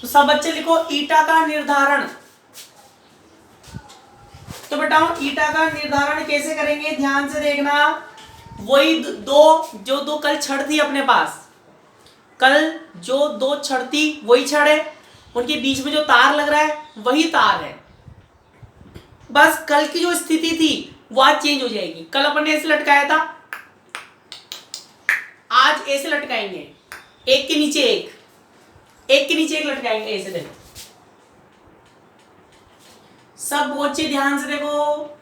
सब बच्चे लिखो ईटा का निर्धारण। तो बेटा ईटा का निर्धारण कैसे करेंगे, ध्यान से देखना। वही दो कल छड़ थी अपने पास, कल जो दो छड़ थी वही छड़ है, उनके बीच में जो तार लग रहा है वही तार है। बस कल की जो स्थिति थी वो आज चेंज हो जाएगी। कल अपन ने ऐसे लटकाया था, आज ऐसे लटकाएंगे, एक के नीचे एक, एक के नीचे एक लटकाएंगे ऐसे। देखो सब बच्चे ध्यान से देखो।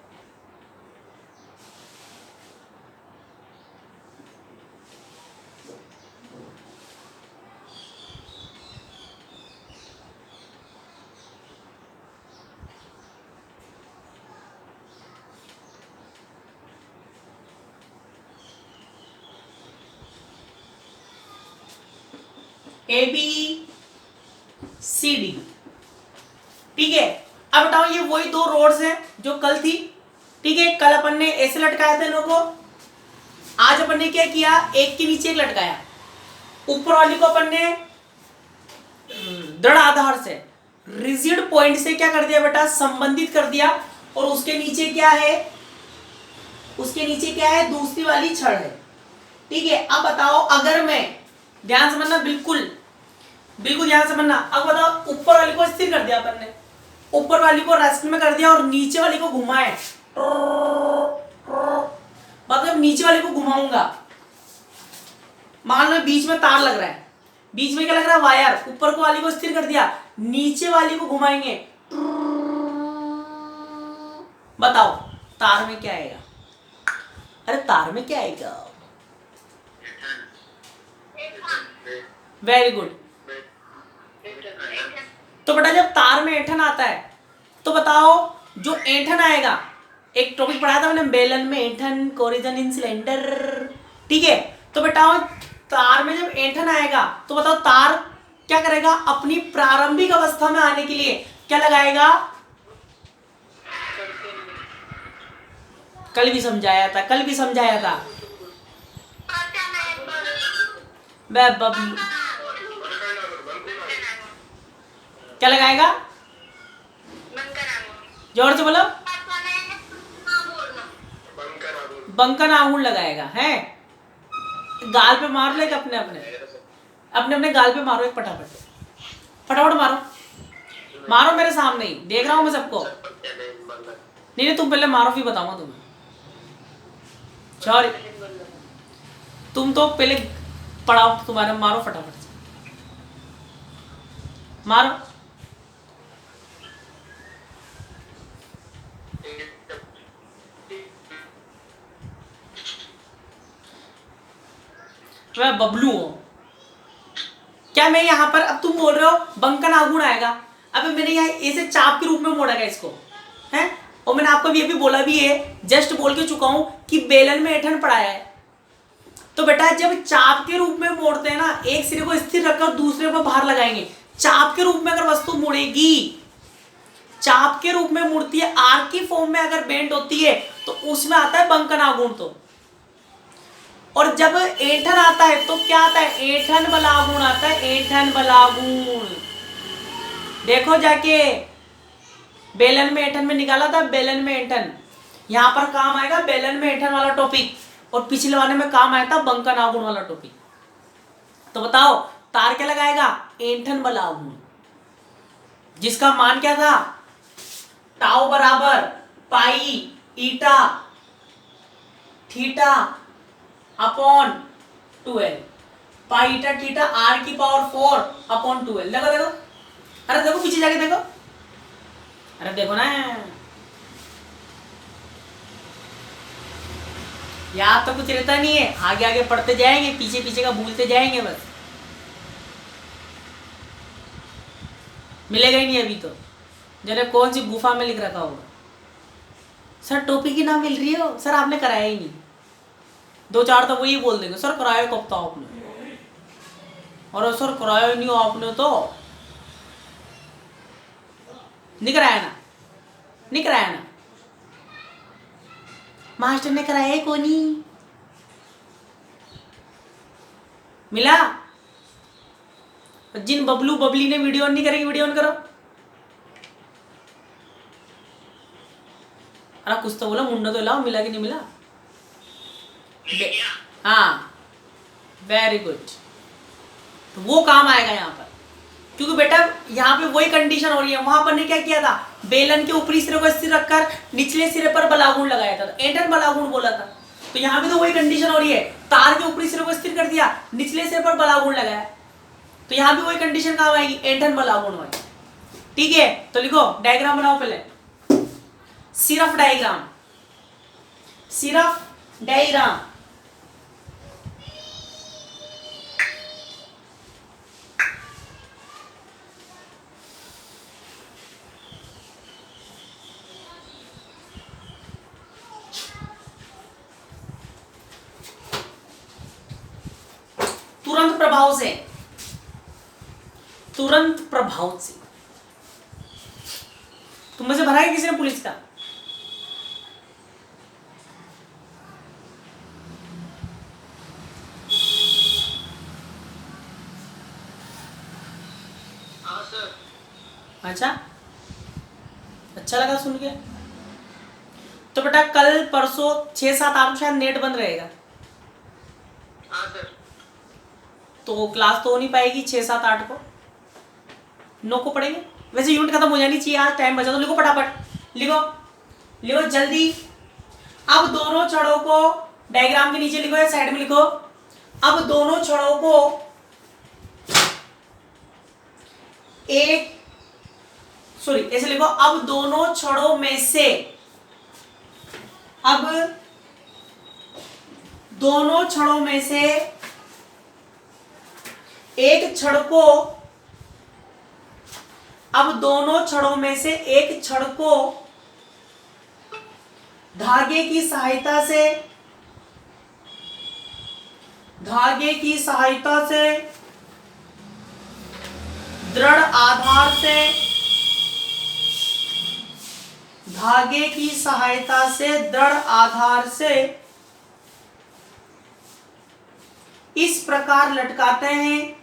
ए बी सी डी, ठीक है। अब बताओ ये वही दो रोड्स हैं जो कल थी, ठीक है। कल अपन ने ऐसे लटकाया था इन लोगों को, आज अपन ने क्या किया, एक के नीचे एक लटकाया। ऊपर वाली को अपन ने दृढ़ आधार से, रिजिड पॉइंट से क्या कर दिया बेटा, संबंधित कर दिया। और उसके नीचे क्या है, उसके नीचे क्या है, दूसरी वाली छड़ है, ठीक है। अब बताओ अगर मैं, ध्यान समझना, बिल्कुल बिल्कुल ध्यान समझना। अब बताओ ऊपर वाली को स्थिर कर दिया अपन ने, ऊपर वाली को रेस्ट में कर दिया और नीचे वाली को घुमाए, मतलब नीचे वाली को घुमाऊंगा। मान लो बीच में तार लग रहा है, बीच में क्या लग रहा है, वायर। ऊपर को वाली को स्थिर कर दिया, नीचे वाली को घुमाएंगे, बताओ तार में क्या आएगा। अरे तार में क्या आएगा, वेरी गुड। तो बेटा जब तार में ऐंठन आता है तो बताओ जो ऐंठन आएगा, एक टॉपिक पढ़ाया था मैंने, बेलन में ऐंठन, कोरिजन इन सिलेंडर, ठीक है। तो बेटा तार में जब ऐंठन आएगा तो बताओ तार क्या करेगा, अपनी प्रारंभिक अवस्था में आने के लिए क्या लगाएगा, कल भी समझाया था, कल भी समझाया था। क्या लगाएगा, जोर से बोलो, बंकन आंगुर लगाएगा, है। गाल पे मार ले, अपने अपने अपने अपने गाल पे मारो, एक फटाफट फटाफट मारो, मारो मेरे सामने ही, देख रहा हूं मैं सबको। नहीं नहीं तुम पहले मारो, फिर बताऊंगा तुम्हें। सॉरी, तुम तो पहले पढ़ाओ, तुम्हारे मारो फटाफट से, मारो। मैं बबलू हूं क्या, मैं यहाँ पर, अब तुम बोल रहे हो बंकन आगुण आएगा, अब मैंने यहाँ ऐसे चाप के रूप में मोड़ा गया इसको, है। और मैंने आपको ये भी बोला भी है, जस्ट बोल के चुका हूं कि बेलन में ऐंठन पढ़ाया है। तो बेटा जब चाप के रूप में मोड़ते हैं ना, एक सिरे को स्थिर रखकर दूसरे को बाहर लगाएंगे। चाप के रूप में अगर वस्तु मुड़ेगी, चाप के रूप में मुड़ती है, आर्क की फॉर्म में अगर बेंड होती है तो उसमें आता है बंकन आगुण। तो और जब ऐंठन आता है तो क्या आता है, ऐंठन बलागुण आता है, ऐंठन बलागुण। देखो जाके बेलन में ऐंठन में निकाला था, बेलन में ऐंठन, यहां पर काम आएगा बेलन में ऐंठन वाला टॉपिक, और पिछले वाले में काम आया था बंकन आगुण वाला टॉपिक। तो बताओ तार क्या लगाएगा, ऐंठन बलागुण, जिसका मान क्या था, टाउ बराबर pi eta theta upon 12, pi eta theta R की पावर 4 अपॉन 12। देखो देखो, अरे देखो पीछे जाके देखो, अरे देखो ना, याद तो कुछ रहता नहीं है, आगे आगे पढ़ते जाएंगे, पीछे पीछे का भूलते जाएंगे, बस मिलेगा ही नहीं अभी तो। जरा कौन सी गुफा में लिख रखा होगा, सर टोपी की नाम मिल रही हो, सर आपने कराया ही नहीं। दो चार तो वही बोल देंगे, सर कराया कब था आपने, और सर कराया नहीं हो आपने तो, नहीं कराया ना, नहीं कराया ना, मास्टर ने कराया है कोनी, मिला। जिन बबलू बबली ने वीडियो ऑन नहीं करेगी वीडियो ऑन करो। अरे कुछ तो बोला, मुंडा तो लाओ, मिला कि नहीं मिला? हाँ वेरी गुड। तो वो काम आएगा यहाँ पर, क्योंकि बेटा यहाँ पे वही कंडीशन हो रही है। वहां पर ने क्या किया था, बेलन के ऊपरी सिरे को स्थिर रखकर निचले सिरे पर बलागुण लगाया था, एंटन बलागुण बोला था। तो यहाँ पे तो वही कंडीशन हो रही है, तार के ऊपरी सिरे को स्थिर कर दिया, निचले सिरे पर बलागुण लगाया। तो यहाँ भी वही कंडीशन कहाँ आएगी, एंटन बलागुण आएगी। ठीक है, तो लिखो, डायग्राम बनाओ पहले, सिर्फ डायग्राम, सिर्फ डायग्राम। तुरंत प्रभाव से, तुरंत प्रभाव से। तुम में से भरा है किसी ने पुलिस का? अच्छा, अच्छा लगा सुन के। तो बेटा कल परसों 6-7 शायद नेट बंद रहेगा। तो क्लास तो हो नहीं पाएगी 6-7-8 को, 9 को पढ़ेंगे। वैसे यूनिट खत्म हो जानी चाहिए, आज टाइम बचा। तो लिखो फटाफट, लिखो लिखो जल्दी। अब दोनों छड़ों को डायग्राम के नीचे लिखो या साइड में लिखो। अब दोनों छड़ों को एक, सॉरी ऐसे लिखो, अब दोनों छड़ों में से, अब दोनों छड़ों में से एक छड़ को, अब दोनों छड़ों में से एक छड़ को धागे की सहायता से, धागे की सहायता से दृढ़ आधार से, धागे की सहायता से दृढ़ आधार से इस प्रकार लटकाते हैं,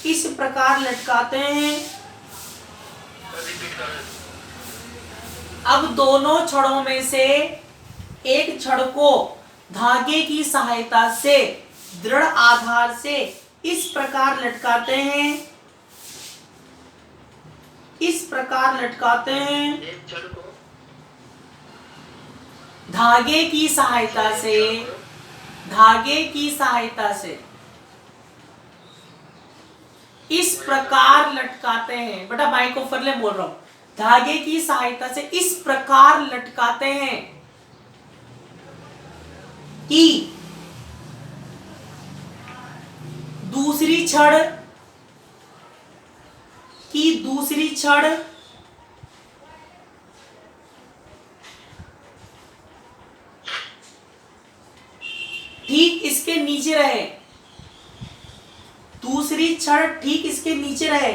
इस प्रकार लटकाते हैं। अब दोनों छड़ों में से एक छड़ को धागे की सहायता से दृढ़ आधार से इस प्रकार लटकाते हैं, इस प्रकार लटकाते हैं। एक छड़ को धागे की सहायता से, धागे की सहायता से इस प्रकार लटकाते हैं। बेटा माइक को फरले बोल रहा हूं, धागे की सहायता से इस प्रकार लटकाते हैं कि दूसरी छड़, की दूसरी छड़ ठीक इसके नीचे रहे, दूसरी छड़ ठीक इसके नीचे रहे।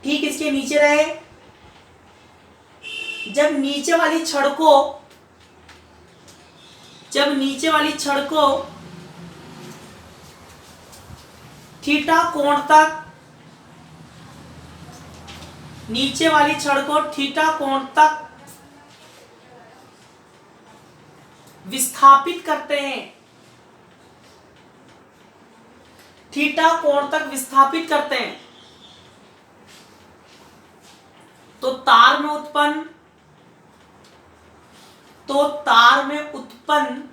ठीक इसके नीचे रहे। जब नीचे वाली छड़ को, जब नीचे वाली छड़ को थीटा कोण तक, नीचे वाली छड़ को थीटा कोण तक विस्थापित करते हैं, थीटा कोण तक विस्थापित करते हैं, तो तार में उत्पन्न, तो तार में उत्पन्न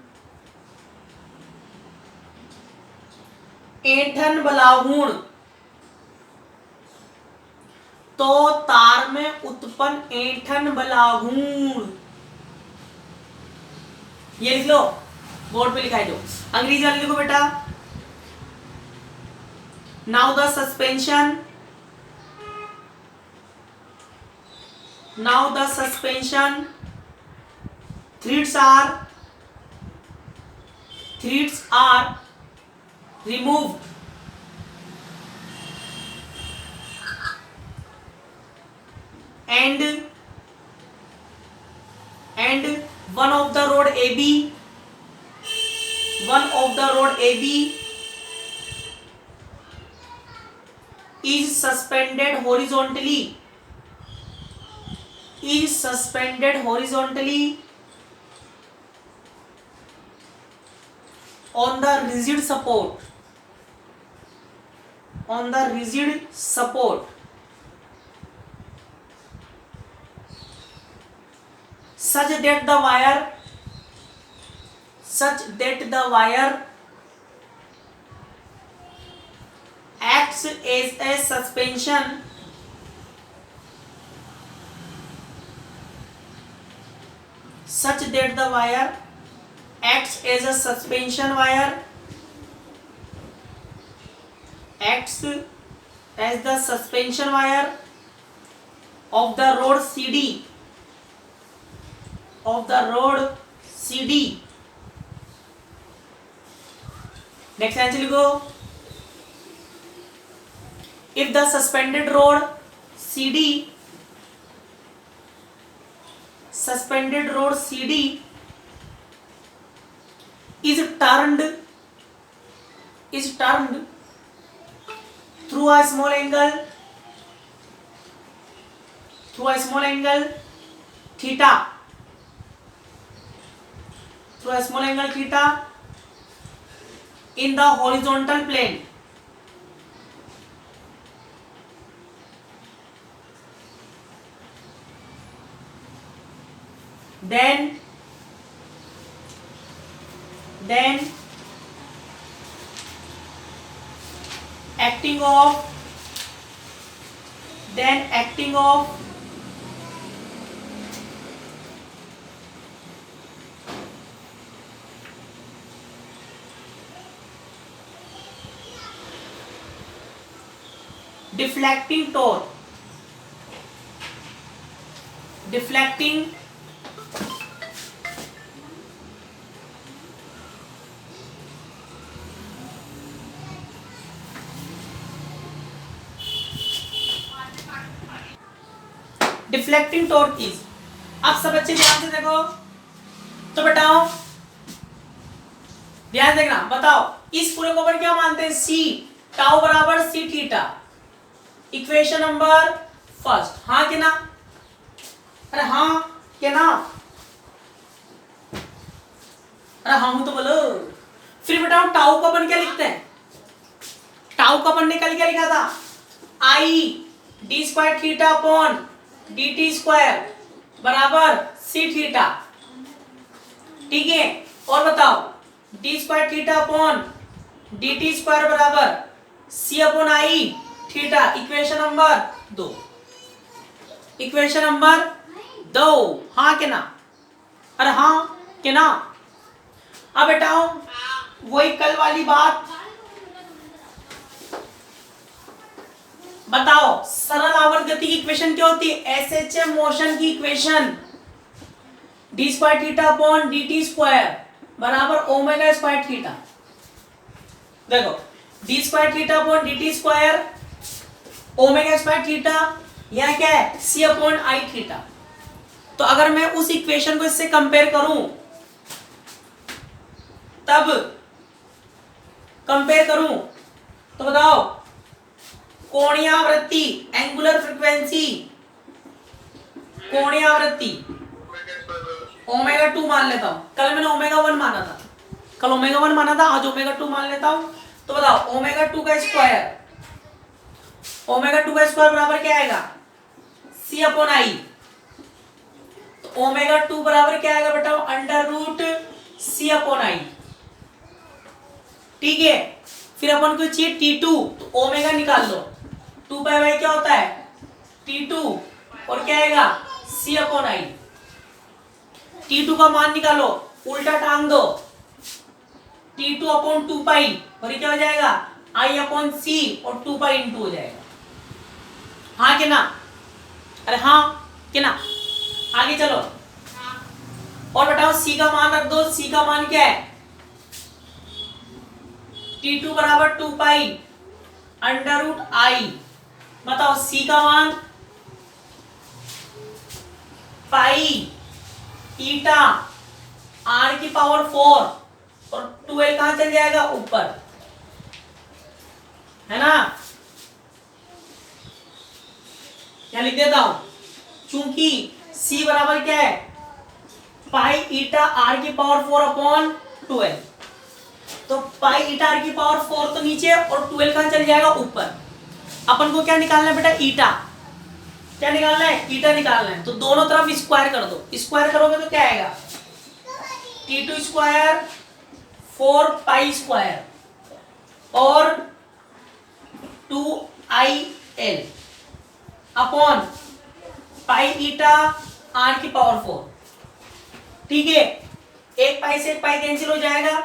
ऐंठन बलागुण, तो तार में उत्पन्न ऐंठन बलागुण, ये लिख लो, बोर्ड पे लिखाई दो। अंग्रेजी वाले लिखो बेटा, now the suspension, now the suspension threads are removed and one of the road AB, one of the road AB is suspended horizontally, is suspended horizontally on the rigid support, on the rigid support such that the wire, such that the wire acts as a suspension, such that the wire acts as a suspension wire, acts as the suspension wire of the road CD, of the road CD. Next answer लिखो, if the suspended rod CD, suspended rod CD is turned through a small angle, through a small angle theta, through a small angle theta in the horizontal plane, then acting of deflecting torque, deflecting deflecting torque is. अब सब बच्चे ध्यान से देखो तो बताओ, ध्यान देखना, बताओ इस पूरे को अपन क्या मानते हैं, सी टाउ बराबर C theta, equation number first, हाँ के ना, अरे हाँ के ना, अरे हाँ हूं तो बोलो। फिर बताओ टाउ को अपन क्या लिखते हैं, टाउ को अपन ने कल क्या लिखा था, I D square theta upon D T square बराबर सी थीटा, ठीक है। और बताओ D square theta upon D T square बराबर C upon I theta, equation number 2, equation number 2, हाँ के ना, अरे हाँ के ना। अब बेटाओ वही कल वाली बात बताओ, सरल आवर्त गति की इक्वेशन क्या होती है, एसएचएम मोशन की equation D square theta upon D T square बराबर ओमेगा स्क्वायर थीटा। देखो D square theta upon D T square omega square theta, यह क्या है, सी अपॉन आई थीटा। तो अगर मैं उस इक्वेशन को इससे कंपेयर करूं, तब कंपेयर करूं तो बताओ कोणीय आवृत्ति, एंगुलर फ्रीक्वेंसी, कोणीय आवृत्ति ओमेगा 2 मान लेता हूं, कल मैंने ओमेगा 1 माना था, कल ओमेगा 1 माना था, आज ओमेगा 2 मान लेता हूं। तो बताओ ओमेगा 2 का स्क्वायर, ओमेगा 2 का स्क्वायर बराबर क्या आएगा, सी अपॉन आई। तो ओमेगा 2 बराबर क्या आएगा बताओ, under root C upon I, ठीक है। फिर अपन को चाहिए T2, तो ओमेगा निकाल लो, 2 पाई बाई क्या होता है T2, और क्या आएगा C अपॉन आई। T2 का मान निकालो, उल्टा टांग दो, T2 अपॉन 2 पाई, और ये क्या हो जाएगा I अपॉन C, और 2 पाई इंटू हो जाएगा, हाँ के ना, अरे हाँ के ना। आगे चलो और बताओ C का मान रख दो, C का मान क्या है, T2 बराबर 2 पाई अंडर रूट आई। बताओ C का मान पाई ईटा आर की पावर 4 और 12 कहां चल जाएगा ऊपर, है ना। क्या लिख देता हूं, चूंकि c बराबर क्या है पाई ईटा आर की पावर 4 अपॉन 12, तो पाई ईटा आर की पावर 4 तो नीचे और 12 कहां चल जाएगा ऊपर। अपन को क्या निकालना है बेटा, ईटा, क्या निकालना है, ईटा निकालना है। तो दोनों तरफ स्क्वायर कर दो, स्क्वायर करोगे तो क्या आएगा, T2 स्क्वायर 4 पाई स्क्वायर और 2IL upon pi eta R की पावर 4। ठीक है, एक पाई से एक पाई कैंसिल हो जाएगा,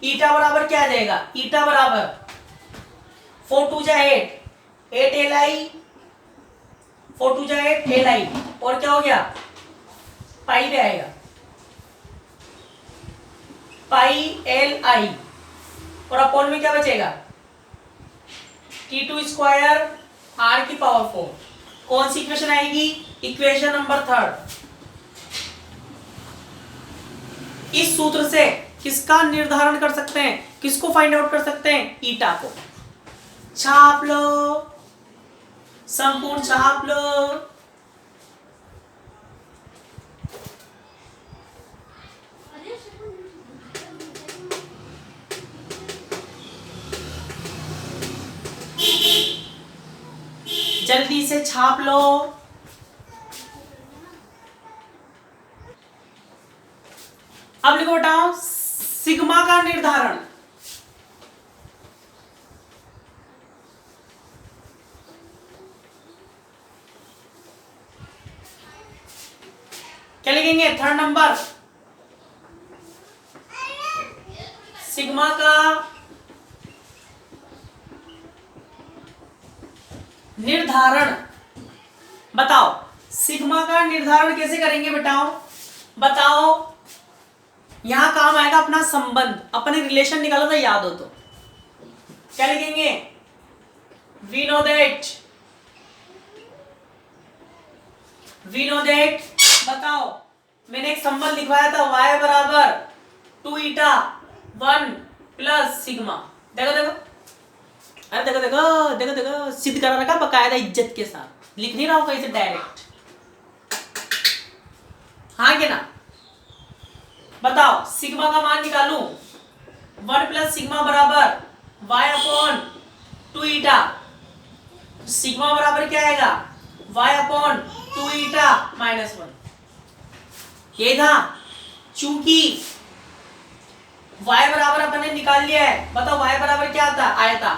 ईटा बराबर क्या आ जाएगा, ईटा बराबर 4 2 जा 8 LI, 4 2 जा 8 LI, और क्या हो गया पाई पे आएगा पाई LI, और अपॉन में क्या बचेगा T2 स्क्वायर आर की पावर 4। कौन सी इक्वेशन आएगी, इक्वेशन नंबर 3। इस सूत्र से किसका निर्धारण कर सकते हैं, किसको फाइंड आउट कर सकते हैं, ईटा को। छाप लो, संपूर्ण छाप लो। जल्दी से छाप लो। अब लिखो बताओ सिग्मा का निर्धारण। क्या लिखेंगे, 3rd नंबर, सिग्मा का निर्धारण बताओ। सिग्मा का निर्धारण कैसे करेंगे बेटाओ, बताओ। यहां काम आएगा अपना संबंध, अपने रिलेशन निकाला था, याद हो तो। क्या लिखेंगे, वी नो दैट बताओ, मैंने एक संबंध लिखवाया था y बराबर 2 ईटा 1 प्लस सिग्मा। देखो देखो, अरे देखो देखो देखो देखो, सिद्ध करा रखा बकायदा इज्जत के साथ, लिख नहीं रहा हूं कहीं से डायरेक्ट, हाँ के ना। बताओ सिग्मा का मान निकालूं, 1 प्लस सिग्मा बराबर y अपॉन 2 ईटा, सिग्मा बराबर क्या आएगा, y अपॉन 2 ईटा माइनस 1। ये था, चूंकि y बराबर अपन ने निकाल लिया है। बताओ y बराबर क्या आता, आया था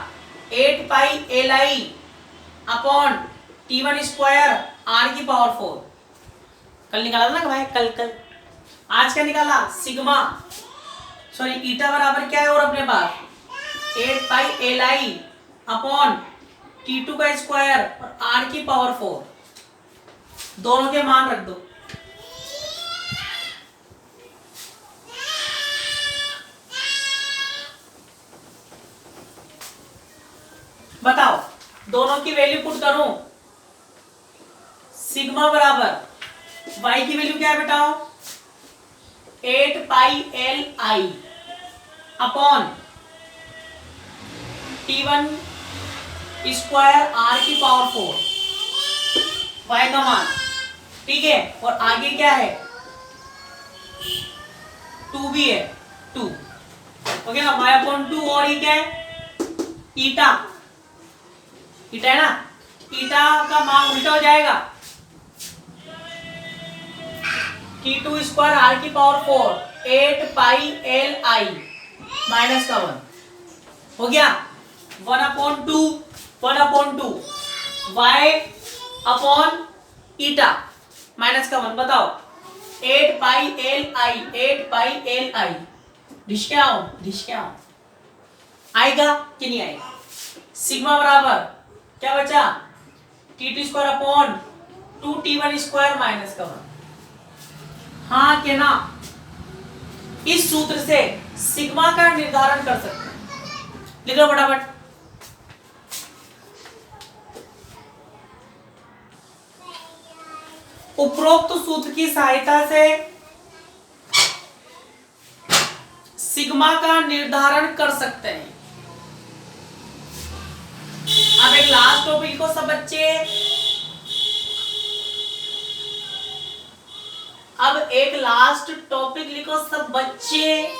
8 pi LI upon T1 square R की पावर 4। कल निकाला था ना भाई, कल आज क्या निकाला, सिग्मा सॉरी ईटा बराबर क्या है, और अपने पास 8 पाई LI अपॉन T2 का स्क्वायर और आर की पावर 4। दोनों के मान रख दो। बताओ दोनों की वैल्यू पुट करूं, सिग्मा बराबर y की वैल्यू क्या है बेटाओ, 8 pi LI upon T1 square R की पावर 4, y का मान। ठीक है, और आगे क्या है, 2 भी है, 2 ओके ना, y अपॉन 2, और ये क्या है ईटा, ईटा है ना, ईटा का मान उल्टा हो जाएगा, T2 स्क्वायर आर की पावर 4 8 पाई LI माइनस का 1 हो गया, 1 upon 2 y upon eta minus का 1। बताओ 8 पाई LI ढिश क्या हो आएगा कि नहीं आएगा। सिग्मा बराबर क्या बचा, T2 square upon 2T1 square minus का 1, हाँ के ना। इस सूत्र से सिग्मा का निर्धारण कर सकते हैं, लिख लो फटाफट। उपरोक्त सूत्र की सहायता से सिग्मा का निर्धारण कर सकते हैं। अब एक लास्ट टॉपिक लिखो सब बच्चे। अब एक लास्ट टॉपिक लिखो सब बच्चे।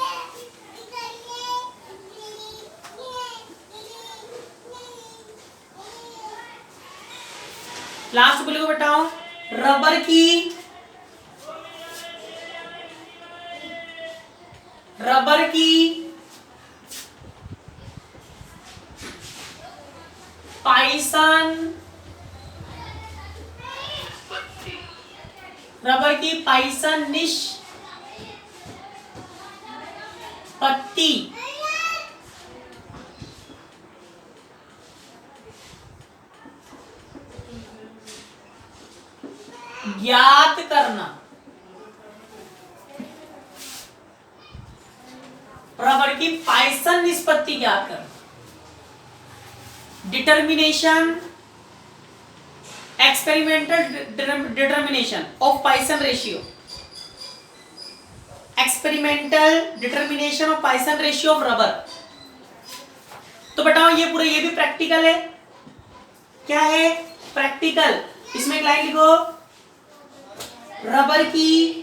लास्ट टॉपिक लिखो बताओ। रबर की पाइसन निष्पत्ति ज्ञात करना। रबर की पाइसन निष्पत्ति ज्ञात करना। Determination, experimental determination of Poisson ratio. Experimental determination of Poisson ratio of rubber. तो बताओ ये पूरा, ये भी प्रैक्टिकल है। क्या है? प्रैक्टिकल। इसमें एक लाइन लिखो, रबर की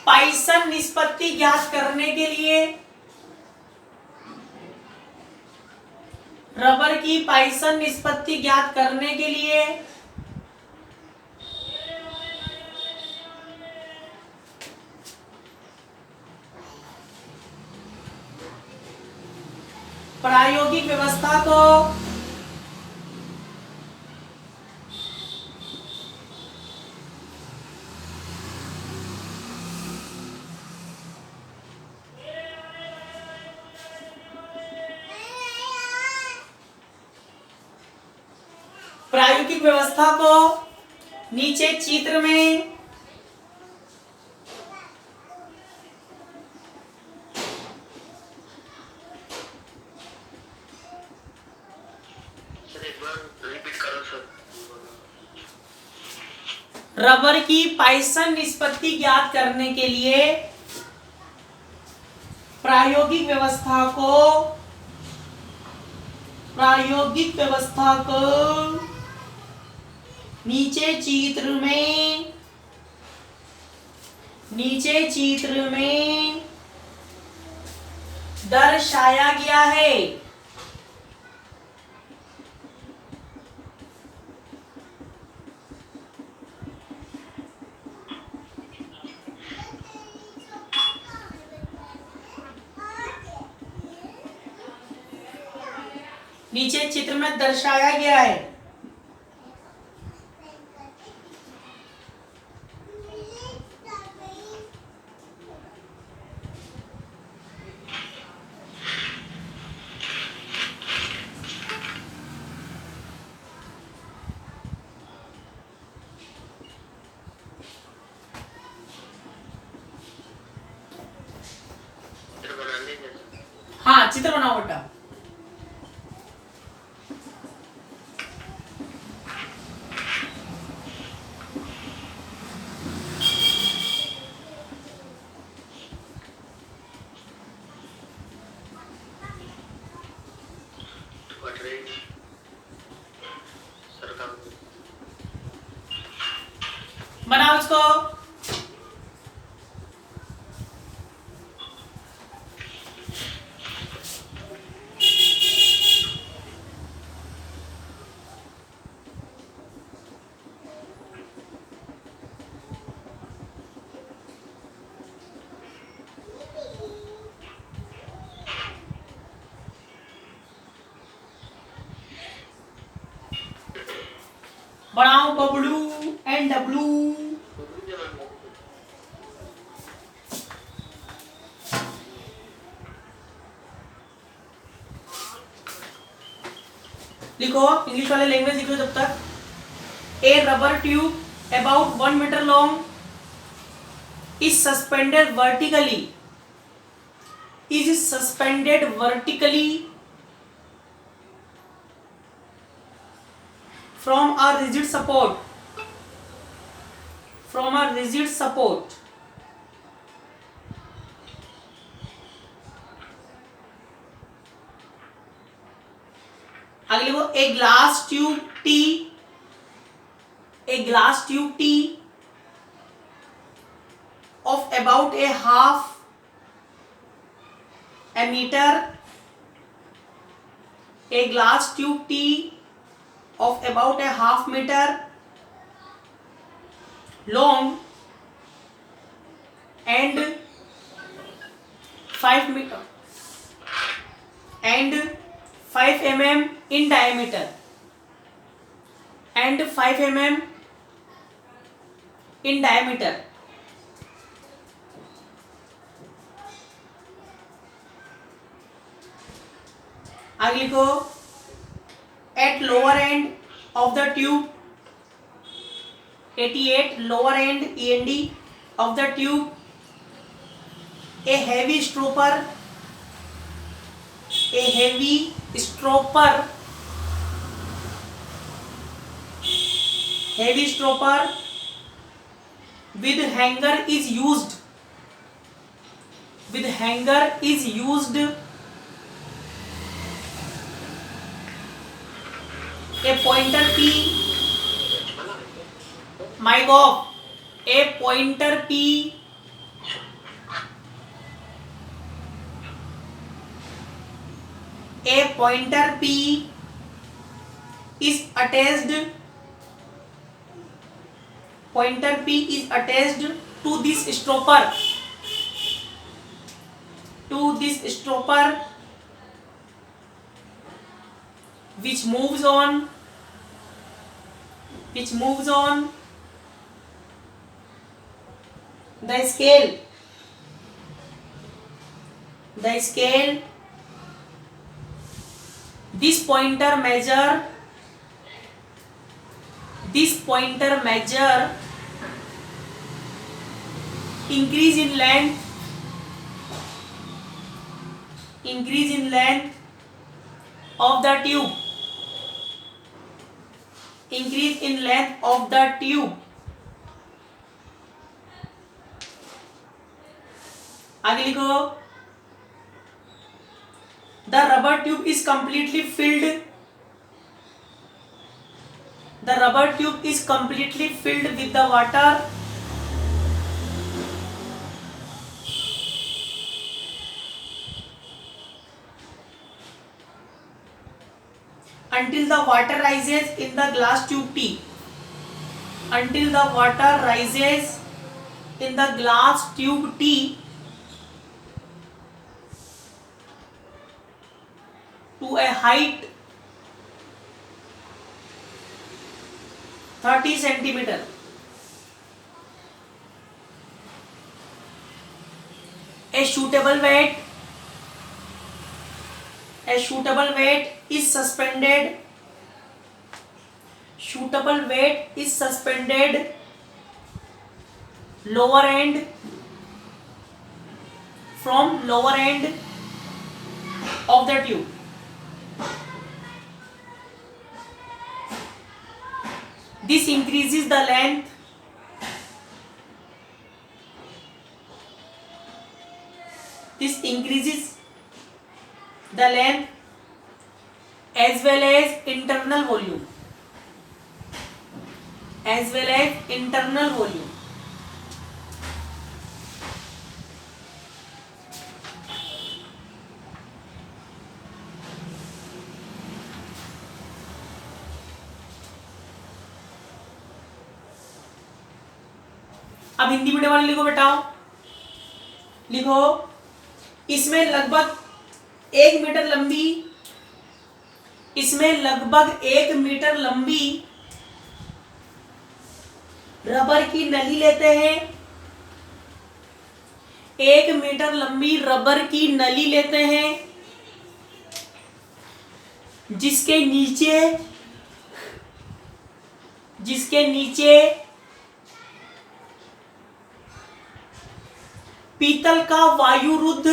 पाइसन निष्पत्ति ज्ञात करने के लिए, रबर की पाइसन निष्पत्ति ज्ञात करने के लिए प्रायोगिक व्यवस्था को नीचे चित्र में रबर की पाइसन निष्पत्ति ज्ञात करने के लिए प्रायोगिक व्यवस्था को नीचे चित्र में दर्शाया गया है। नीचे चित्र में दर्शाया गया है। हाँ, चित्र बनाओ बेटा। बनाओ इसको। बनाओ बबलू एंड डब्लू। लिखो, इंग्लिश वाले लैंग्वेज लिखो जब तक। A rubber tube about 1 metre long is suspended vertically from a rigid support a glass tube T of about a half a meter, a glass tube T of about a half meter long and 5 mm in diameter and 5 mm in diameter. आगे लिखो at lower end of the tube 88 lower end END of the tube a heavy stropper with hanger is used a pointer P mic off a pointer P is attached to this stropper which moves on the scale. This pointer measure increase in length of the tube. आगे लिखो the rubber tube is completely filled with the water until the water rises in the glass tube T. To a height 30 centimeter. A suitable weight is suspended lower end of the tube. This increases the length as well as internal volume. अब Hindi medium वाले लिखो बेटा, लिखो इसमें लगभग 1 metre लंबी rubber की नली लेते हैं। 1 मीटर लंबी रबर की नली लेते हैं जिसके नीचे पीतल का वायुरुद्ध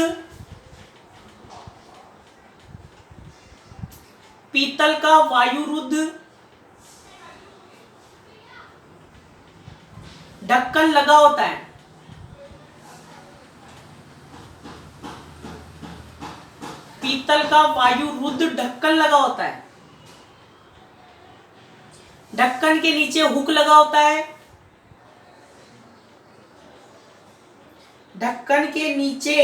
ढक्कन लगा होता है। पीतल का वायुरुद्ध ढक्कन लगा होता है। ढक्कन के नीचे हुक लगा होता है, ढक्कन के नीचे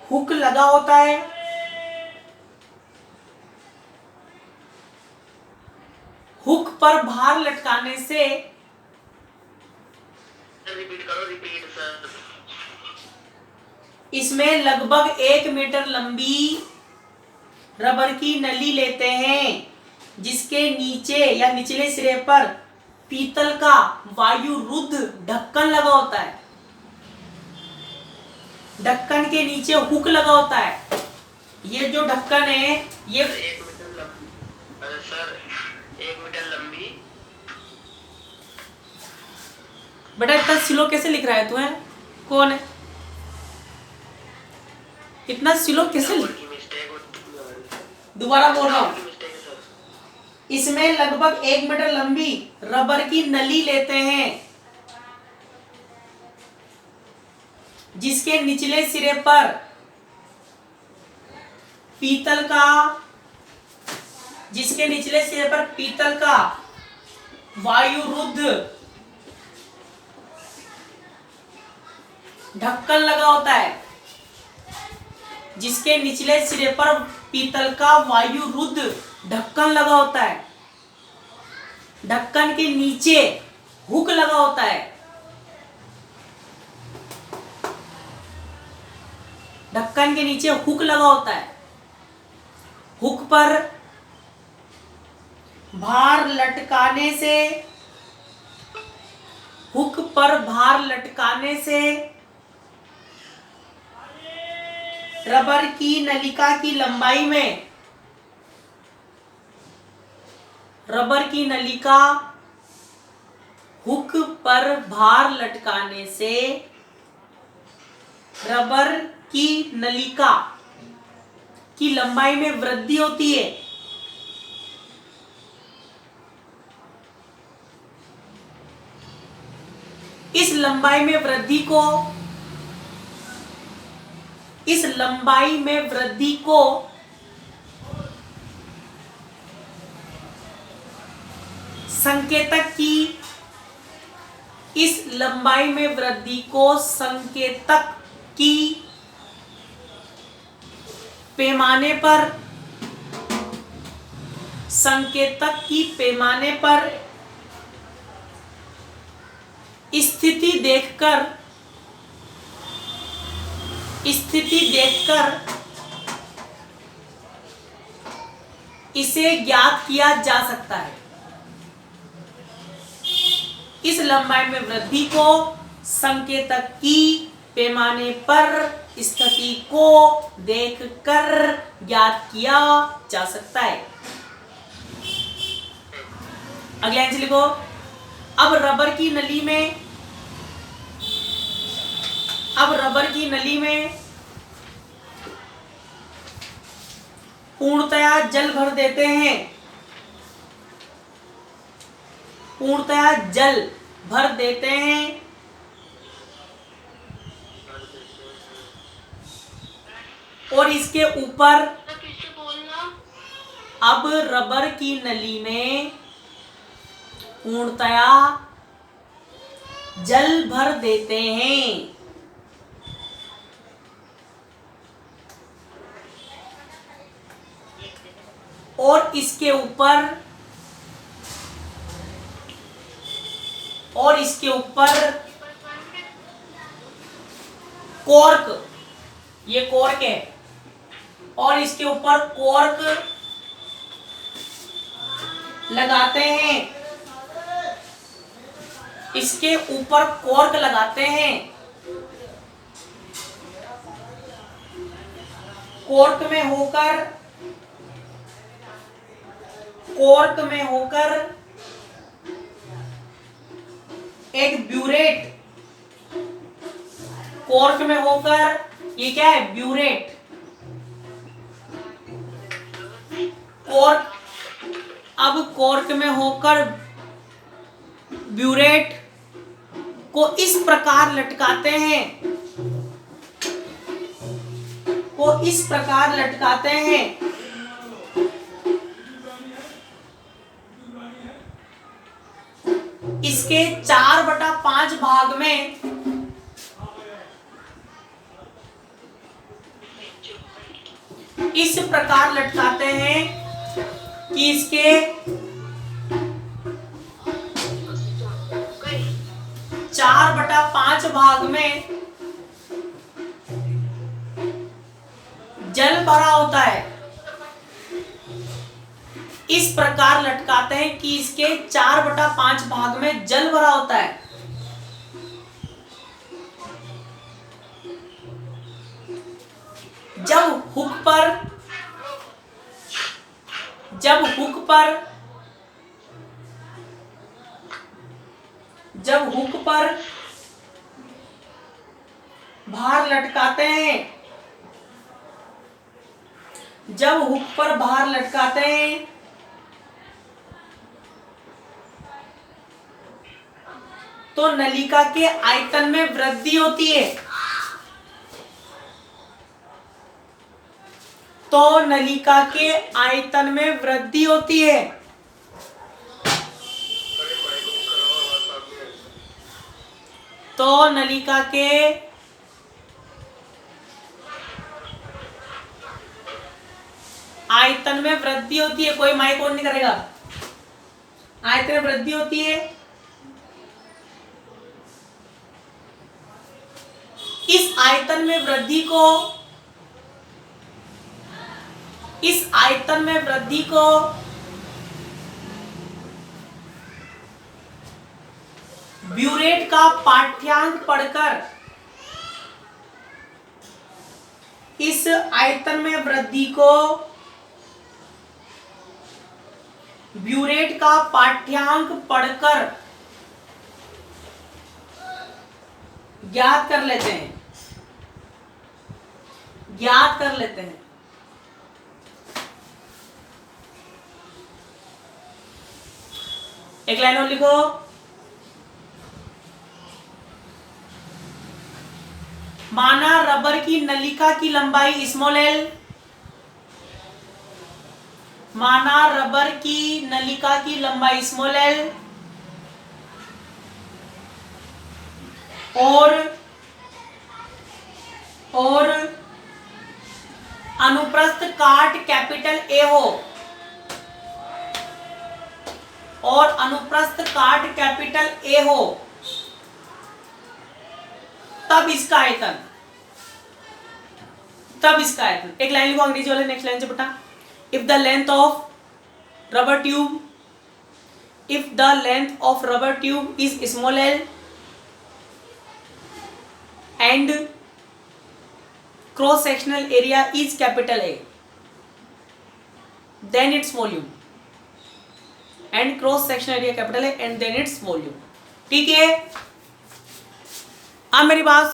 हुक लगा होता है, हुक पर भार लटकाने से, रिपीट करो, रिपीट सर। इसमें लगभग 1 मीटर लंबी रबर की नली लेते हैं, जिसके नीचे या निचले सिरे पर पीतल का वायुरुद्ध ढक्कन लगा होता है, ढक्कन के नीचे हुक लगा होता है। ये जो ढक्कन है ये 1 मीटर लंबी, सर 1 मीटर लंबी। बेटा इतना स्लो कैसे लिख रहा है तू? है कौन है इतना स्लो कैसे दोबारा बोल रहा हूं। इसमें लगभग 1 मीटर लंबी रबर की नली लेते हैं, जिसके निचले सिरे पर पीतल का वायुरुद्ध ढक्कन लगा होता है, जिसके निचले सिरे पर पीतल का वायुरुद्ध ढक्कन लगा होता है, ढक्कन के नीचे हुक लगा होता है, ढक्कन के नीचे हुक लगा होता है, हुक पर भार लटकाने से रबर की नलिका की लंबाई में, रबर की नलिका हुक पर भार लटकाने से रबर की नलिका की लंबाई में वृद्धि होती है। इस लंबाई में वृद्धि को संकेतक की पैमाने पर स्थिति देखकर इसे ज्ञात किया जा सकता है। इस लंबाई में वृद्धि को संकेतक की पैमाने पर स्थिति को देखकर ज्ञात किया जा सकता है। अगला आंसर लिखो। अब रबर की नली में पूर्णतया जल भर देते हैं, और इसके ऊपर, अब रबर की नली में पूर्णतया जल भर देते हैं और इसके ऊपर कॉर्क, ये कॉर्क है, और इसके ऊपर कॉर्क लगाते हैं, इसके ऊपर कॉर्क लगाते हैं। कॉर्क में होकर एक ब्यूरेट, कॉर्क में होकर ये क्या है? ब्यूरेट। अब कॉर्क में होकर ब्यूरेट को इस प्रकार लटकाते हैं इसके 4/5 भाग में इस प्रकार लटकाते हैं कि इसके 4/5 भाग में जल भरा होता है। इस प्रकार लटकाते हैं कि इसके 4/5 भाग में जल भरा होता है। जब हुक पर भार लटकाते हैं, तो नलिका के आयतन में वृद्धि होती है। कोई माइक ऑन नहीं करेगा। आयतन में वृद्धि होती है। इस आयतन में वृद्धि को ब्यूरेट का पाठ्यांक पढ़कर ज्ञात कर लेते हैं। एक लाइन और लिखो। माना रबर की नलिका की लंबाई स्मॉल एल, और अनुप्रस्थ काट कैपिटल ए हो, तब इसका आयतन। एक लाइन लिखो अंग्रेजी वाले, नेक्स्ट लाइन से बेटा। If the length of rubber tube is small L and cross sectional area is capital A, then its volume, and cross sectional area capital A and then its volume। ठीक है, अब मेरी बात